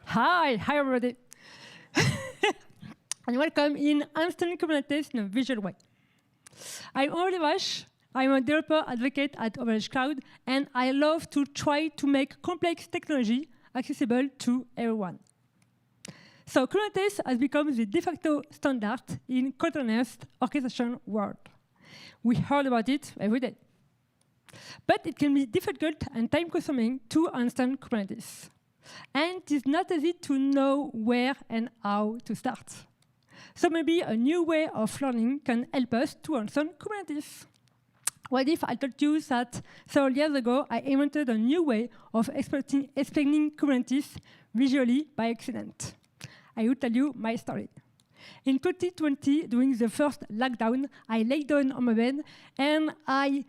Hi everybody. And welcome in Instant Kubernetes in a visual way. I'm Aurélie Vache. I'm a developer advocate at OVHcloud, and I love to try to make complex technology accessible to everyone. So Kubernetes has become the de facto standard in containerized orchestration world. We heard about it every day. But it can be difficult and time-consuming to understand Kubernetes. And it is not easy to know where and how to start. So maybe a new way of learning can help us to understand Kubernetes. What if I told you that several years ago I invented a new way of explaining Kubernetes visually by accident? I will tell you my story. In 2020, during the first lockdown, I lay down on my bed and I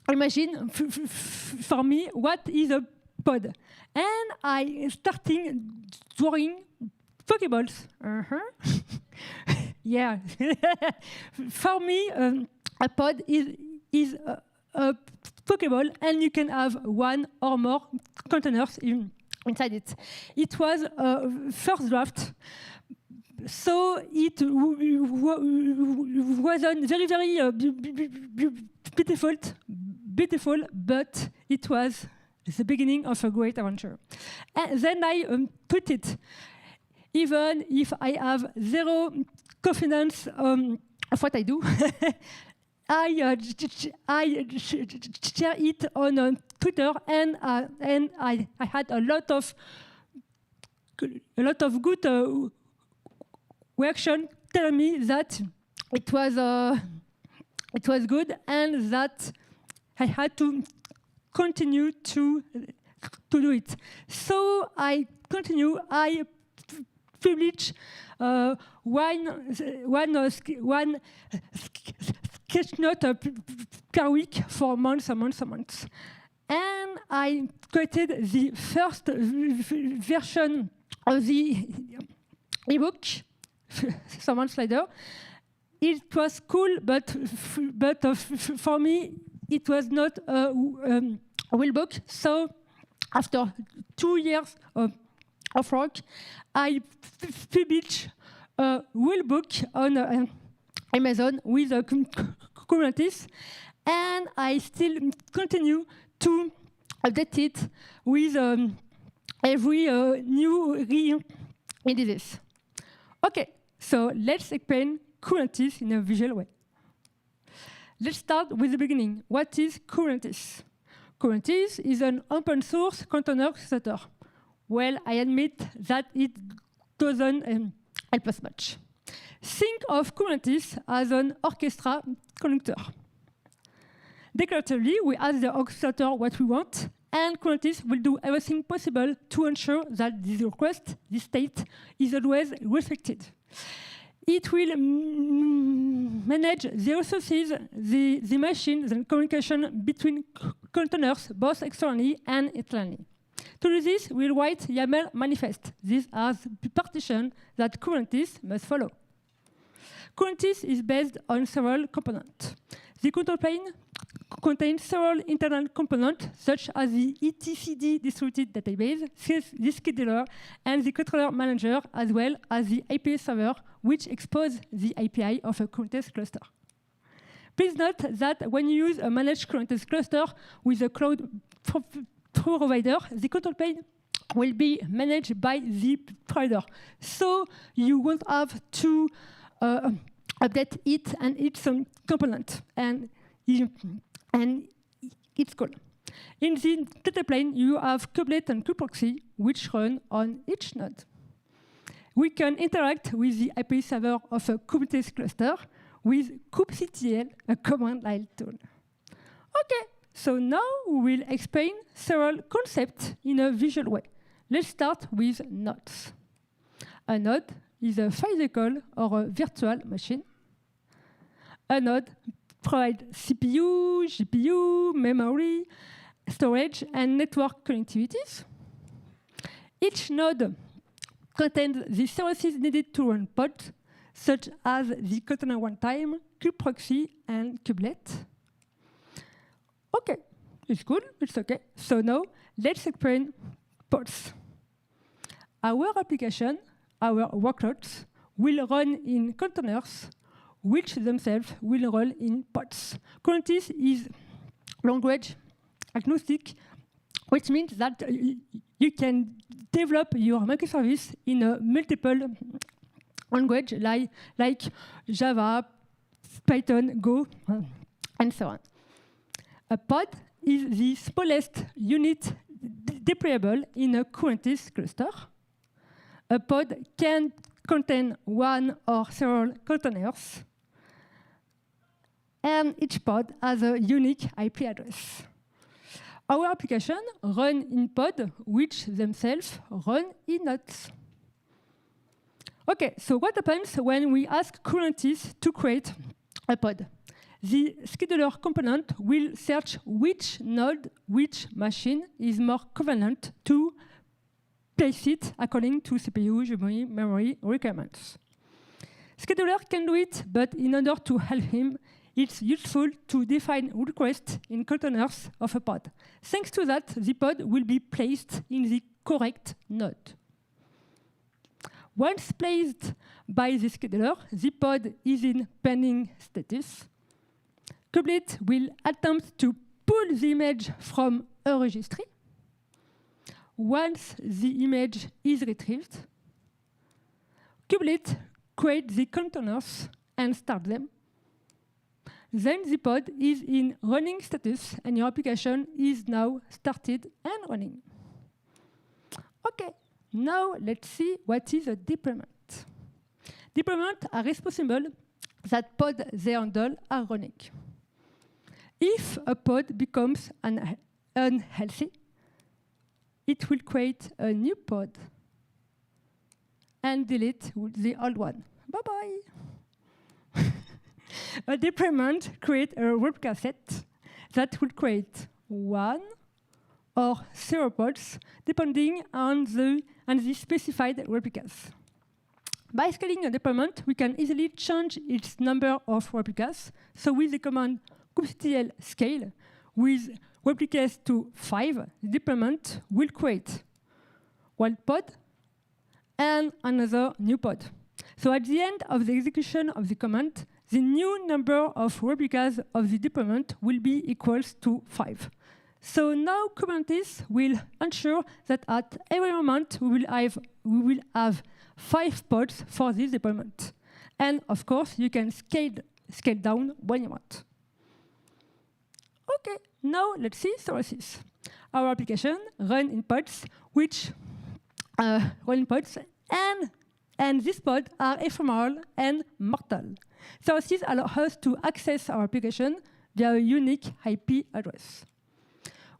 imagine for me what is a pod. And I started drawing Pokeballs. Yeah. For me, a pod is a Pokeball, and you can have one or more containers inside it. It was a first draft, so it wasn't very, very beautiful, but it was the beginning of a great adventure. And then I put it, even if I have zero confidence of what I do. I share it on Twitter, and I had a lot of good reaction telling me that it was good and that I had to continue to do it. So I continue. I publish one sketchnote per week for months and months and months. And I created the first version of the ebook some months later. It was cool, but for me, it was not a real book. So after 2 years of work, I published a real book on Amazon with Kubernetes, and I still continue to update it with every new releases. Okay, so let's explain Kubernetes in a visual way. Let's start with the beginning. What is Kubernetes? Kubernetes is an open source container orchestrator. Well, I admit that it doesn't help us much. Think of Kubernetes as an orchestra conductor. Declaratively, we ask the orchestrator what we want, and Kubernetes will do everything possible to ensure that this request, this state, is always respected. It will manage the resources, the machines, and communication between containers, both externally and internally. To do this, we'll write YAML manifest. These are the partitions that Kubernetes must follow. Kubernetes is based on several components. The control plane contains several internal components, such as the etcd distributed database, the scheduler, and the controller manager, as well as the API server, which exposes the API of a Kubernetes cluster. Please note that when you use a managed Kubernetes cluster with a cloud provider, the control plane will be managed by the provider. So you won't have to update it and its component. And it's cool. In the data plane, you have kubelet and kubeproxy, which run on each node. We can interact with the API server of a Kubernetes cluster with kubectl, a command line tool. Okay, so now we will explain several concepts in a visual way. Let's start with nodes. A node is a physical or a virtual machine. A node provides CPU, GPU, memory, storage, and network connectivities. Each node contains the services needed to run pods, such as the container runtime, kubeproxy, and kubelet. Okay, it's good, it's okay. So now, let's explain pods. our application, our workloads, will run in containers, which themselves will run in pods. Kubernetes is language agnostic, which means that you can develop your microservice in a multiple language like Java, Python, Go, and so on. A pod is the smallest unit deployable in a Kubernetes cluster. A pod can contain one or several containers, and each pod has a unique IP address. Our application run in pod, which themselves run in nodes. Okay, so what happens when we ask Kubernetes to create a pod? The scheduler component will search which node, which machine is more convenient to place it according to CPU, memory requirements. Scheduler can do it, but in order to help him, it's useful to define requests in containers of a pod. Thanks to that, the pod will be placed in the correct node. Once placed by the scheduler, the pod is in pending status. Kubernetes will attempt to pull the image from a registry. Once the image is retrieved, Kubernetes creates the containers and starts them. Then the pod is in running status, and your application is now started and running. Okay, now let's see what is a deployment. Deployments are responsible that pods they handle are running. If a pod becomes unhealthy, it will create a new pod and delete the old one. Bye-bye. A deployment creates a replica set that will create one or several pods depending on the specified replicas. By scaling a deployment, we can easily change its number of replicas. So with the command kubectl scale, with replicas to 5, the deployment will create one pod and another new pod. So at the end of the execution of the command, the new number of replicas of the deployment will be equals to 5. So now Kubernetes will ensure that at every moment we will have 5 pods for this deployment. And of course, you can scale down when you want. Okay, now let's see services. Our application runs in pods, and these pods are ephemeral and mortal. Services allow us to access our application via a unique IP address.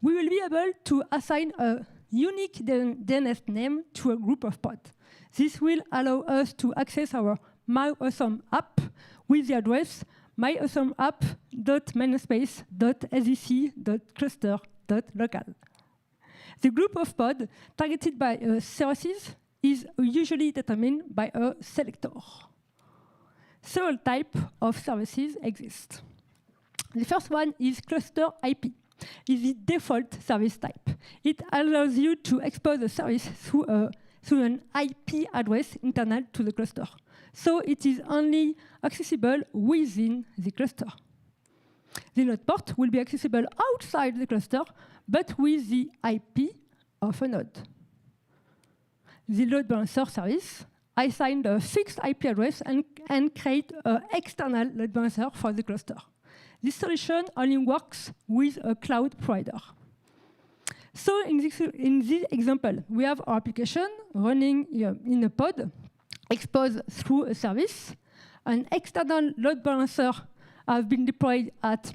We will be able to assign a unique DNS name to a group of pods. This will allow us to access our myAwesome app with the address myawesomeapp.namespace.sdc.cluster.local. The group of pods targeted by services is usually determined by a selector. Several types of services exist. The first one is cluster IP. It's the default service type. It allows you to expose a service through an IP address internal to the cluster. So it is only accessible within the cluster. The node port will be accessible outside the cluster, but with the IP of a node. The load balancer service assigns a fixed IP address and create an external load balancer for the cluster. This solution only works with a cloud provider. So in this example, we have our application running in a pod, exposed through a service. An external load balancer has been deployed at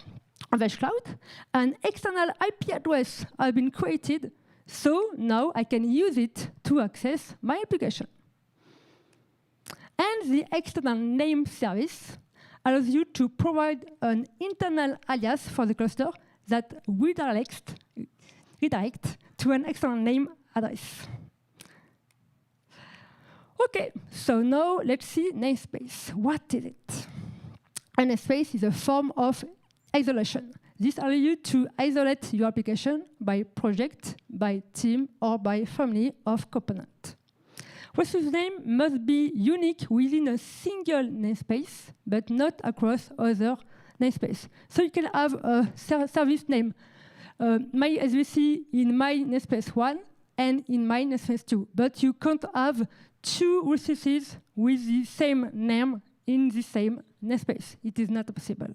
OVHcloud. An external IP address has been created, so now I can use it to access my application. And the external name service allows you to provide an internal alias for the cluster that redirects to an external name address. Okay, so now let's see namespace. What is it? A namespace is a form of isolation. This allows you to isolate your application by project, by team, or by family of components. Resource name must be unique within a single namespace, but not across other namespaces. So you can have a service name, my SVC in my namespace 1 and in my namespace 2, but you can't have two resources with the same name in the same namespace. It is not possible.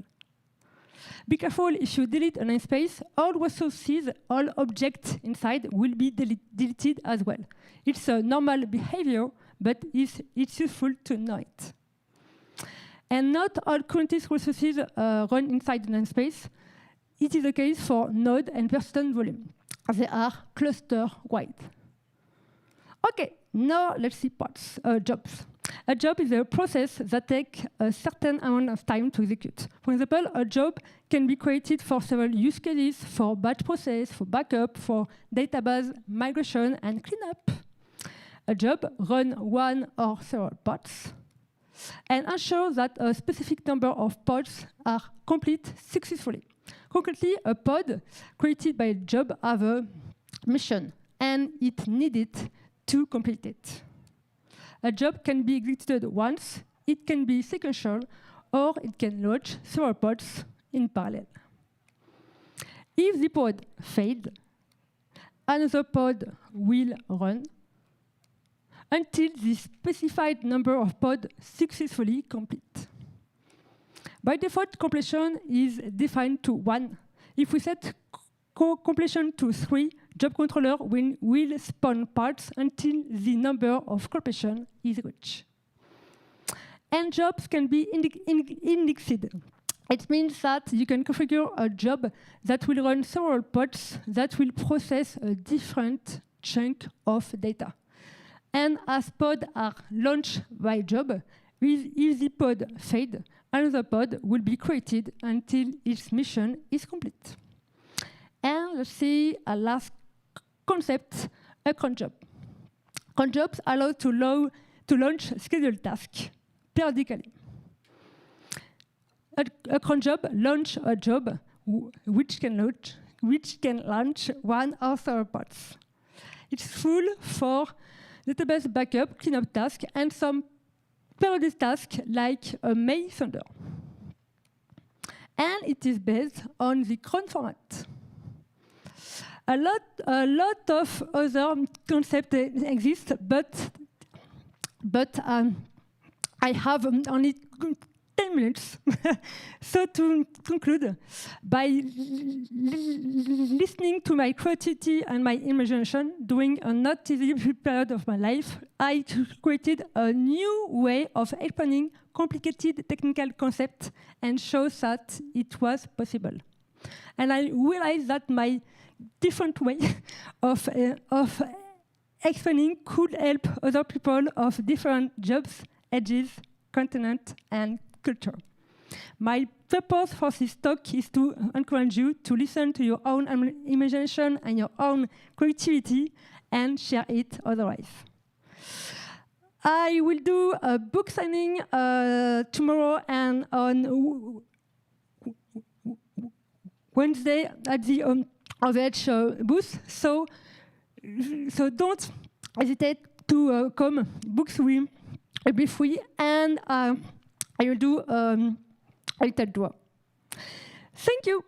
Be careful if you delete a namespace, all resources, all objects inside will be deleted as well. It's a normal behavior, but it's useful to know it. And not all Kubernetes resources run inside the namespace. It is the case for node and persistent volume. They are cluster-wide. OK, now let's see parts, jobs. A job is a process that takes a certain amount of time to execute. For example, a job can be created for several use cases, for batch process, for backup, for database migration and cleanup. A job runs one or several pods and ensures that a specific number of pods are complete successfully. Concretely, a pod created by a job has a mission, and it needed to complete it. A job can be executed once, it can be sequential, or it can launch several pods in parallel. If the pod fails, another pod will run until the specified number of pods successfully complete. By default, completion is defined to 1. If we set completion to 3, job controller will spawn parts until the number of completion is reached. And jobs can be indexed. It means that you can configure a job that will run several pods that will process a different chunk of data. And as pods are launched by job, if the pod fails, another pod will be created until its mission is complete. And let's see a last concept, a cron job. Cron jobs allow to launch scheduled tasks periodically. A cron job launches a job which can launch one or several pods. It's full for database backup, cleanup task, and some periodic tasks like a mail sender. And it is based on the cron format. A lot of other concepts exist, but I have only 10 minutes. So to conclude, by listening to my creativity and my imagination during a not easy period of my life, I created a new way of explaining complicated technical concepts and shows that it was possible. And I realized that my different way of explaining could help other people of different jobs, ages, continent, and culture. My purpose for this talk is to encourage you to listen to your own imagination and your own creativity and share it otherwise. I will do a book signing tomorrow and on Wednesday at the OVH booth, so don't hesitate to come. Books will be free, and I will do a little draw. Thank you.